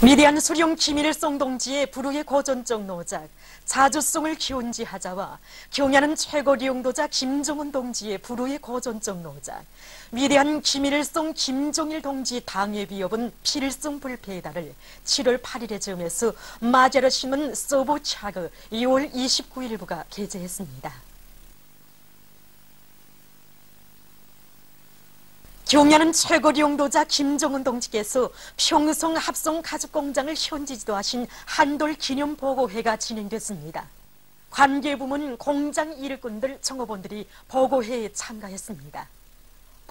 위대한 수령 김일성 동지의 불후의 고전적 노작, 자주성을 기원지하자와 경야는 최고리 용도자 김정은 동지의 불후의 고전적 노작, 위대한 김일성 김종일 동지 당회 비업은 필성 불패다를 7월 8일에 정해서 마자르 신문 서보차그 2월 29일부가 게재했습니다. 경야는 최고리 용도자 김정은 동지께서 평성 합성 가죽공장을 현지 지도하신 한돌 기념보고회가 진행됐습니다. 관계부문 공장 일꾼들 청업원들이 보고회에 참가했습니다.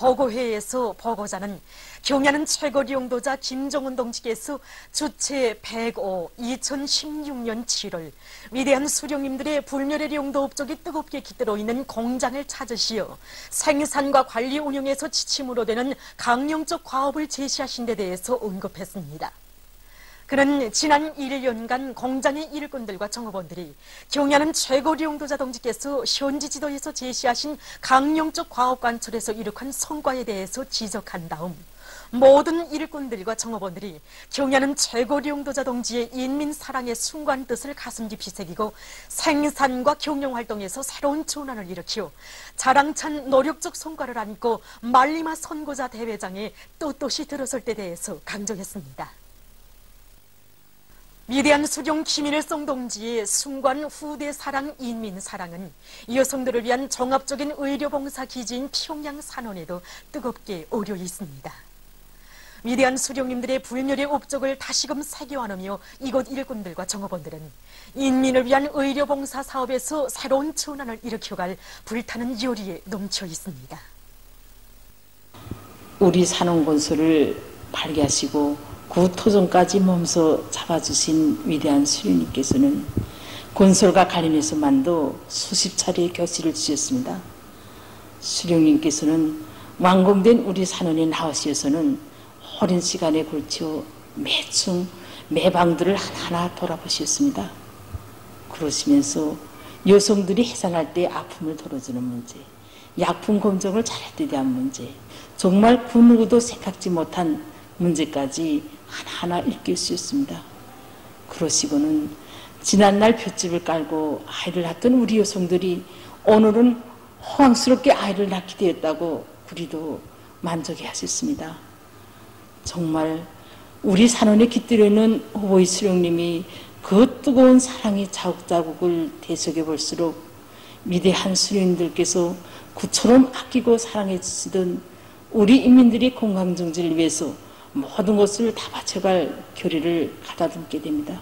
보고회에서 보고자는 경야는 최고리 용도자 김정은 동지께서 주체 105 2016년 7월 위대한 수령님들의 불멸의 용도 업적이 뜨겁게 깃들어 있는 공장을 찾으시어 생산과 관리 운영에서 지침으로 되는 강령적 과업을 제시하신 데 대해서 언급했습니다. 그는 지난 1년간 공장의 일꾼들과 청업원들이 경야는 최고리 용도자 동지께서 현지 지도에서 제시하신 강령적 과업 관철에서 이룩한 성과에 대해서 지적한 다음 모든 일꾼들과 청업원들이 경야는 최고리 용도자 동지의 인민 사랑의 순간 뜻을 가슴 깊이 새기고 생산과 경영활동에서 새로운 전환을 일으켜 자랑찬 노력적 성과를 안고 말리마 선고자 대회장에 떳떳이 들어설 때 대해서 강조했습니다. 위대한 수령 김일성 동지의 순관 후대 사랑 인민 사랑은 여성들을 위한 종합적인 의료봉사 기지인 평양 산원에도 뜨겁게 오려 있습니다. 위대한 수령님들의 불멸의 업적을 다시금 새겨안으며 이곳 일꾼들과 정업원들은 인민을 위한 의료봉사 사업에서 새로운 전환을 일으켜갈 불타는 열의에 넘쳐 있습니다. 우리 산원건설을 발기하시고 구토종까지 몸소 잡아주신 위대한 수령님께서는 건설과 관련해서만도 수십 차례의 교시를 주셨습니다. 수령님께서는 완공된 우리 산원에 나오셔서는 오랜 시간에 걸쳐 매충 매방들을 하나하나 돌아보셨습니다. 그러시면서 여성들이 해산할 때 아픔을 덜어주는 문제, 약품 검정을 잘할 때 대한 문제, 정말 그 누구도 생각지 못한 문제까지 하나하나 일깨울 수 있습니다. 그러시고는 지난날 볏집을 깔고 아이를 낳던 우리 여성들이 오늘은 호황스럽게 아이를 낳게 되었다고 우리도 만족해 하셨습니다. 정말 우리 산원에 깃들여있는 호보이 수령님이 그 뜨거운 사랑의 자국자국을 되새겨 볼수록 위대한 수령님들께서 구처럼 아끼고 사랑해 주시던 우리 인민들의 건강정지를 위해서 모든 것을 다 바쳐갈 결의를 가다듬게 됩니다.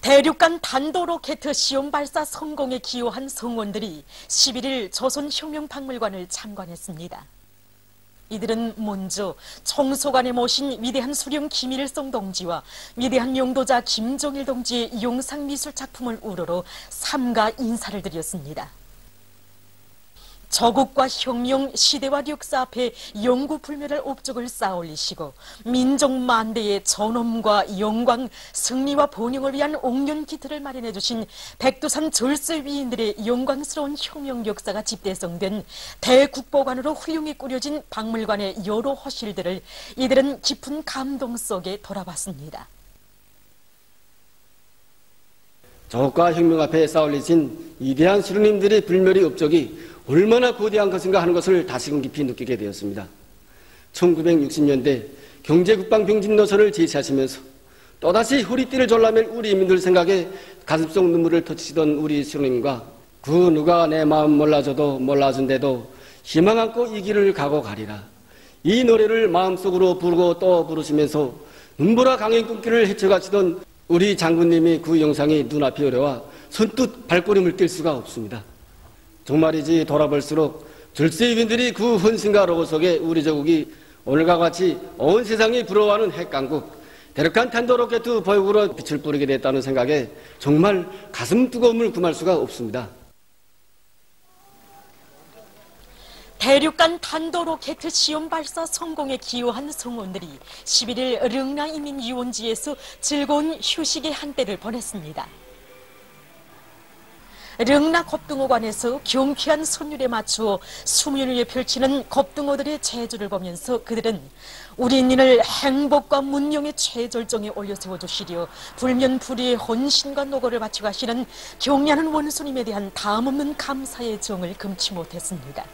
대륙간 단도로켓 시험 발사 성공에 기여한 성원들이 11일 조선혁명박물관을 참관했습니다. 이들은 먼저 총소관에 모신 위대한 수령 김일성 동지와 위대한 용도자 김종일 동지의 영상미술 작품을 우러러 삼가 인사를 드렸습니다. 조국과 혁명, 시대와 역사 앞에 영구불멸할 업적을 쌓아올리시고 민족 만대의 존엄과 영광, 승리와 번영을 위한 옥년 기틀을 마련해 주신 백두산 절세 위인들의 영광스러운 혁명 역사가 집대성된 대국보관으로 훌륭히 꾸려진 박물관의 여러 허실들을 이들은 깊은 감동 속에 돌아봤습니다. 조국과 혁명 앞에 쌓아올리신 위대한 수령님들의 불멸의 업적이 얼마나 거대한 것인가 하는 것을 다시금 깊이 느끼게 되었습니다. 1960년대 경제국방병진 노선을 제시하시면서 또다시 허리띠를 졸라맬 우리 인민들 생각에 가슴 속 눈물을 터치시던 우리 수령님과 그 누가 내 마음 몰라줘도 몰라준대도 희망 안고 이 길을 가고 가리라. 이 노래를 마음속으로 부르고 또 부르시면서 눈보라 강행 꿈길을 헤쳐가시던 우리 장군님이 그 영상이 눈앞에 어려와 선뜻 발걸음을 뗄 수가 없습니다. 정말이지 돌아볼수록 절세위인들이 그 헌신과 로고 속에 우리 조국이 오늘과 같이 온 세상이 부러워하는 핵강국, 대륙간 탄도로켓 보육으로 빛을 뿌리게 됐다는 생각에 정말 가슴 뜨거움을 금할 수가 없습니다. 대륙간 탄도로켓 시험 발사 성공에 기여한 성원들이 11일 릉나이민유원지에서 즐거운 휴식의 한때를 보냈습니다. 릉나 겁등어관에서 경쾌한 선율에 맞추어 수면 위에 펼치는 겁등어들의 재주를 보면서 그들은 우리인을 행복과 문명의 최절정에 올려 세워주시려 불면불의의 헌신과 노고를 바쳐 가시는 경애하는 원수님에 대한 담없는 감사의 정을 금치 못했습니다.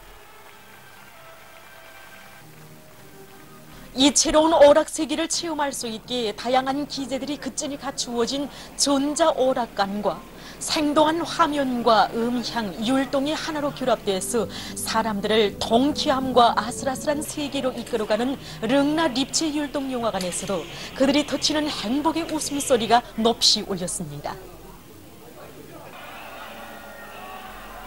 이채로운 오락세계를 체험할 수 있게 다양한 기재들이 그전이 갖추어진 전자오락관과 생동한 화면과 음향, 율동이 하나로 결합돼서 사람들을 통쾌함과 아슬아슬한 세계로 이끌어가는 릉나 립체 율동 영화관에서도 그들이 터치는 행복의 웃음소리가 놉시 울렸습니다.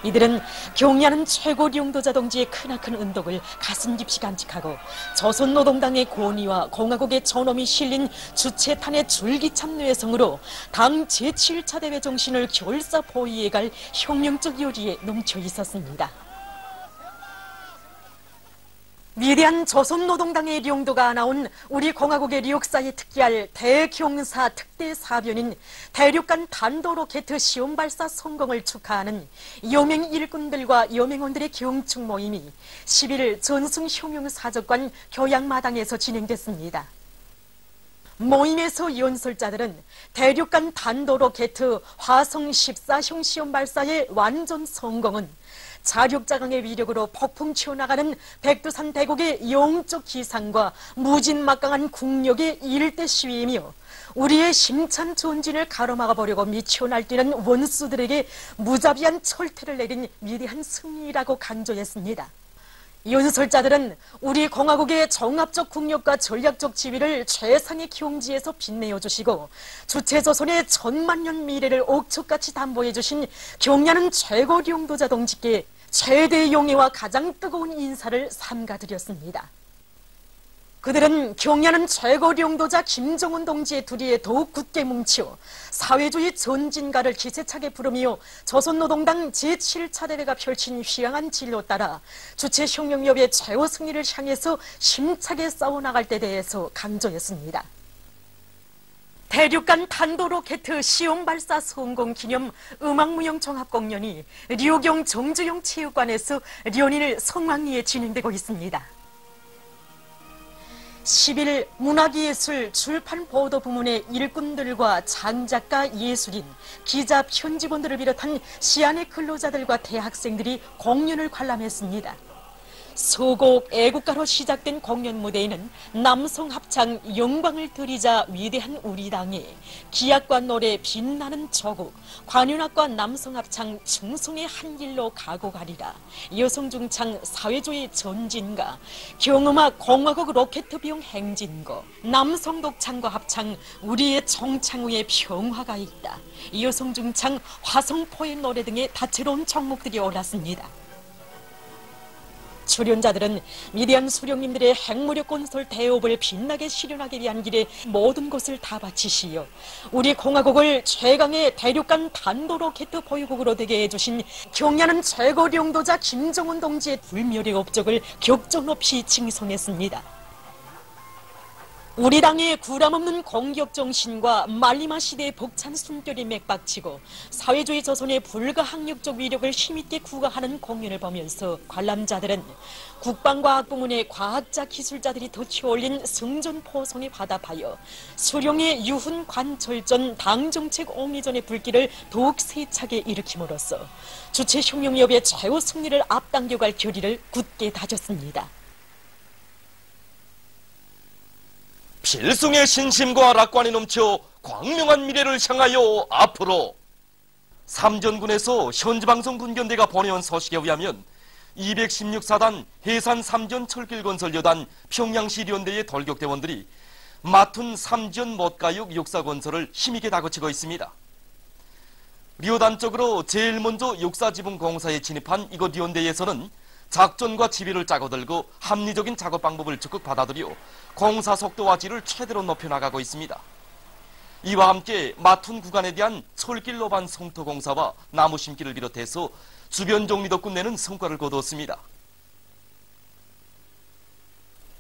이들은 경애하는 최고 용도자 동지의 크나큰 은덕을 가슴 깊이 간직하고 조선노동당의 권위와 공화국의 존엄이 실린 주체탄의 줄기찬 뇌성으로 당 제7차 대회 정신을 결사 보위해갈 혁명적 요리에 넘쳐 있었습니다. 위대한 조선노동당의 용도가 나온 우리 공화국의 역사에 특기할 대경사 특대사변인 대륙간 단도로켓 시험 발사 성공을 축하하는 여명 일꾼들과 여명원들의 경축 모임이 10일 전승혁명사적관 교양마당에서 진행됐습니다. 모임에서 연설자들은 대륙간 단도로켓 화성 14형 시험 발사의 완전 성공은 자력자강의 위력으로 폭풍 튀어나가는 백두산 대국의 영적 기상과 무진막강한 국력의 일대 시위이며 우리의 힘찬 전진을 가로막아 보려고 미쳐 날뛰는 원수들에게 무자비한 철퇴를 내린 위대한 승리라고 강조했습니다. 연설자들은 우리 공화국의 종합적 국력과 전략적 지위를 최상의 경지에서 빛내어 주시고 주체조선의 천만년 미래를 옥석같이 담보해 주신 경애하는 최고 용도자 동지께 최대의 용애와 가장 뜨거운 인사를 삼가드렸습니다. 그들은 경애하는 최고 용도자 김정은 동지의 두리에 더욱 굳게 뭉치어 사회주의 전진가를 기세차게 부르며 조선노동당 제7차 대회가 펼친 휘황한 진로 따라 주체혁명협의 최후 승리를 향해서 힘차게 싸워나갈 때 대해서 강조했습니다. 대륙간 탄도로켓 시험 발사 성공 기념 음악무용 종합공연이 류경 정주영 체육관에서 연일 성황리에 진행되고 있습니다. 10일 문화예술 출판 보도 부문의 일꾼들과 장작가, 예술인, 기자, 편집원들을 비롯한 시안의 근로자들과 대학생들이 공연을 관람했습니다. 서곡 애국가로 시작된 공연 무대에는 남성 합창 영광을 드리자 위대한 우리 당의 기악과 노래 빛나는 조국, 관현악과 남성 합창 충성의 한 길로 가고 가리라, 여성 중창 사회주의 전진가, 경음악 공화국 로켓 비용 행진거, 남성 독창과 합창 우리의 정창후에 평화가 있다, 여성 중창 화성포의 노래 등의 다채로운 종목들이 올랐습니다. 출연자들은 위대한 수령님들의 핵무력 건설 대업을 빛나게 실현하기 위한 길에 모든 것을 다 바치시어 우리 공화국을 최강의 대륙간 단도로켓 보유국으로 되게 해주신 경애하는 최고 용도자 김정은 동지의 불멸의 업적을 격전 없이 칭송했습니다. 우리 당의 구람없는 공격정신과 말리마 시대의 벅찬 숨결이 맥박치고 사회주의 조선의 불가항력적 위력을 힘있게 구가하는 공연을 보면서 관람자들은 국방과학부문의 과학자 기술자들이 덧치올린 승전포성에 화답하여 수령의 유훈 관철전 당정책 옹리전의 불길을 더욱 세차게 일으킴으로써 주체혁명협의 최후 승리를 앞당겨갈 결의를 굳게 다졌습니다. 필승의 신심과 낙관이 넘쳐 광명한 미래를 향하여 앞으로. 삼전군에서 현지방송 군견대가 보내온 소식에 의하면 216사단 해산 삼전철길건설여단 평양시련대의 돌격대원들이 맡은 삼전 못가육 육사건설을 힘있게 다그치고 있습니다. 료단 쪽으로 제일 먼저 육사지붕공사에 진입한 이곳 연대에서는 작전과 지휘를 짜고 들고 합리적인 작업 방법을 적극 받아들여 공사 속도와 질을 최대로 높여나가고 있습니다. 이와 함께 맡은 구간에 대한 철길 노반 성토 공사와 나무 심기를 비롯해서 주변 정리도 끝내는 성과를 거두었습니다.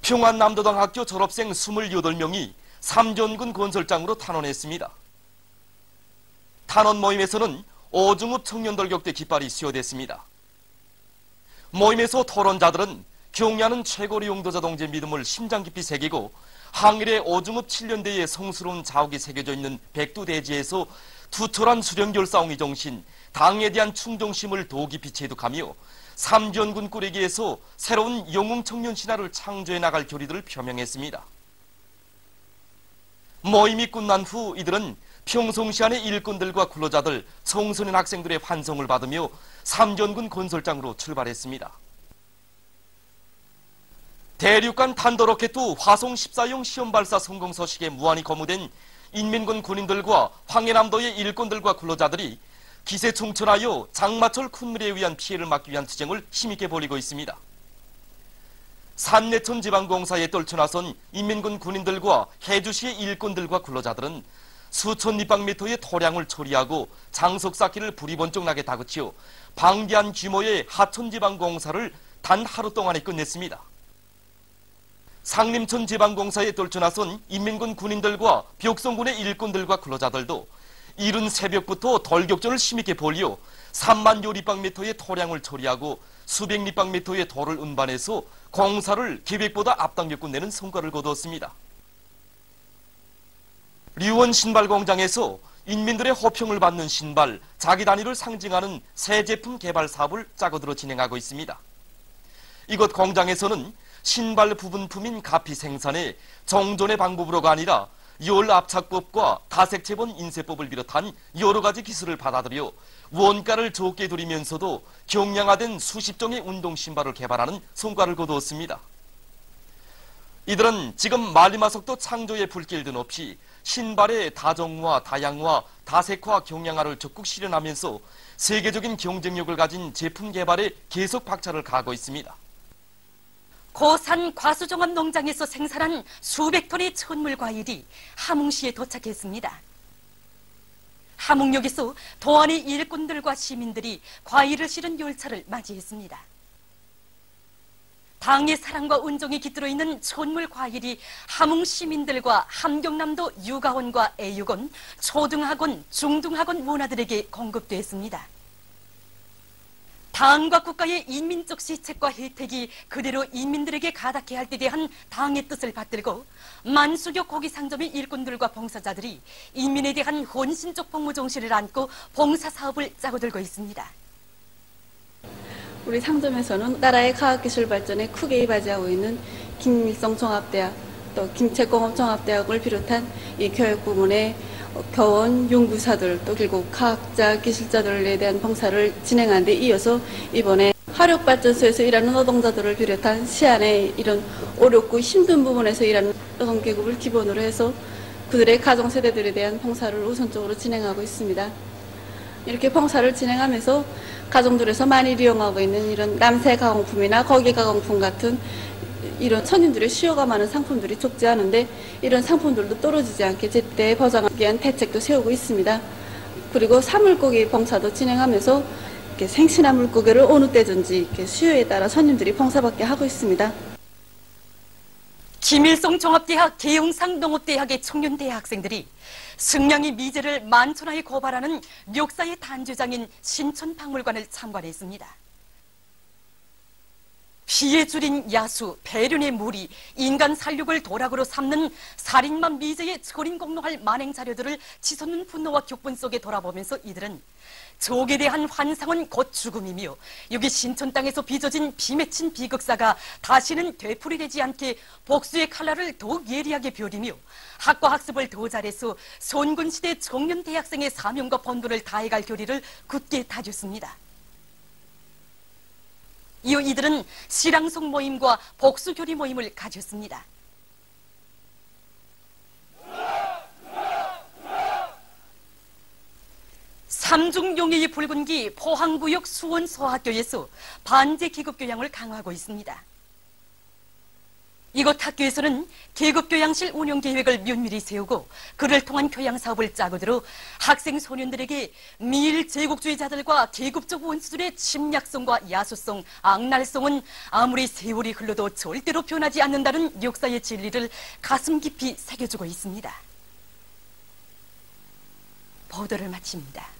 평안남도당 학교 졸업생 28명이 삼전군 건설장으로 탄원했습니다. 탄원 모임에서는 오중읍 청년들 격대 깃발이 수여됐습니다. 모임에서 토론자들은 경야는 최고리 용도자 동지의 믿음을 심장 깊이 새기고 항일의 오중읍 7년대의 성스러운 자욱이 새겨져 있는 백두대지에서 투철한 수령결사옹의 정신, 당에 대한 충정심을 더 깊이 체득하며 삼전군 꾸리기에서 새로운 영웅 청년 신화를 창조해 나갈 결의들을 표명했습니다. 모임이 끝난 후 이들은 평성시 안의 일꾼들과 근로자들, 청소년 학생들의 환송을 받으며 삼전군 건설장으로 출발했습니다. 대륙간 탄도로켓2 화성 14형 시험 발사 성공 소식에 무한히 거무된 인민군 군인들과 황해남도의 일꾼들과 근로자들이 기세충천하여 장마철 큰 물에 의한 피해를 막기 위한 투쟁을 힘있게 벌이고 있습니다. 산내천 지방공사에 떨쳐나선 인민군 군인들과 해주시의 일꾼들과 근로자들은 수천立方미터의 토량을 처리하고 장석 쌓기를 불이 번쩍 나게 다그치어 방대한 규모의 하천지방공사를 단 하루 동안에 끝냈습니다. 상림천 지방공사에 떨쳐나선 인민군 군인들과 벽성군의 일꾼들과 근로자들도 이른 새벽부터 돌격전을 힘있게 벌여 3만여立方미터의 토량을 처리하고 수백立方미터의 돌을 운반해서 공사를 계획보다 앞당겨 끝내는 성과를 거두었습니다. 류원 신발공장에서 인민들의 호평을 받는 신발, 자기 단위를 상징하는 새 제품 개발 사업을 짜고들어 진행하고 있습니다. 이곳 공장에서는 신발 부분품인 가피 생산에 정존의 방법으로가 아니라 열 압착법과 다색체본 인쇄법을 비롯한 여러 가지 기술을 받아들여 원가를 적게 들이면서도 경량화된 수십 종의 운동 신발을 개발하는 성과를 거두었습니다. 이들은 지금 말리마석도 창조의 불길도 높이 신발의 다정화, 다양화, 다색화, 경량화를 적극 실현하면서 세계적인 경쟁력을 가진 제품 개발에 계속 박차를 가하고 있습니다. 고산 과수종합 농장에서 생산한 수백 톤의 천물 과일이 함흥시에 도착했습니다. 함흥역에서 도안의 일꾼들과 시민들이 과일을 실은 열차를 맞이했습니다. 당의 사랑과 운종이 깃들어 있는 천물 과일이 함흥 시민들과 함경남도 육아원과 애육원, 초등학원, 중등학원 문화들에게 공급됐습니다. 당과 국가의 인민적 시책과 혜택이 그대로 인민들에게 가닿게 할 때 대한 당의 뜻을 받들고 만수교 고기상점의 일꾼들과 봉사자들이 인민에 대한 헌신적 복무 정신을 안고 봉사사업을 짜고 들고 있습니다. 우리 상점에서는 나라의 과학기술 발전에 크게 이바지하고 있는 김일성종합대학, 또 김책공업종합대학을 비롯한 이 교육부문의 교원, 연구사들, 또 그리고 과학자, 기술자들에 대한 봉사를 진행한 데 이어서 이번에 화력발전소에서 일하는 노동자들을 비롯한 시안의 이런 어렵고 힘든 부분에서 일하는 노동계급을 기본으로 해서 그들의 가정세대들에 대한 봉사를 우선적으로 진행하고 있습니다. 이렇게 봉사를 진행하면서 가정들에서 많이 이용하고 있는 이런 남새 가공품이나 거기 가공품 같은 이런 손님들의 수요가 많은 상품들이 적지 않은데 이런 상품들도 떨어지지 않게 제때 보장하기 위한 대책도 세우고 있습니다. 그리고 사물고기 봉사도 진행하면서 이렇게 생신한 물고기를 어느 때든지 이렇게 수요에 따라 손님들이 봉사받게 하고 있습니다. 김일성 종합대학 계용상 농업대학의 청년 대학생들이 승량이 미제를 만천하에 고발하는 멱사의 단주장인 신촌박물관을 참관했습니다. 피해 줄인 야수, 배륜의 무리, 인간 살육을 도락으로 삼는 살인만 미제의 철인 공로할 만행 자료들을 치솟는 분노와 격분 속에 돌아보면서 이들은 적에 대한 환상은 곧 죽음이며 여기 신촌 땅에서 빚어진 비맺힌 비극사가 다시는 되풀이되지 않게 복수의 칼날을 더욱 예리하게 벼리며 학과 학습을 더 잘해서 손군시대 청년 대학생의 사명과 본분을 다해갈 결의를 굳게 다졌습니다. 이후 이들은 시랑송 모임과 복수교리 모임을 가졌습니다. 삼중용해의 붉은기 포항구역 수원소학교에서 반제 계급교양을 강화하고 있습니다. 이곳 학교에서는 계급교양실 운영계획을 면밀히 세우고 그를 통한 교양사업을 짜고 들어 학생 소년들에게 미일 제국주의자들과 계급적 원수들의 침략성과 야수성, 악랄성은 아무리 세월이 흘러도 절대로 변하지 않는다는 역사의 진리를 가슴 깊이 새겨주고 있습니다. 보도를 마칩니다.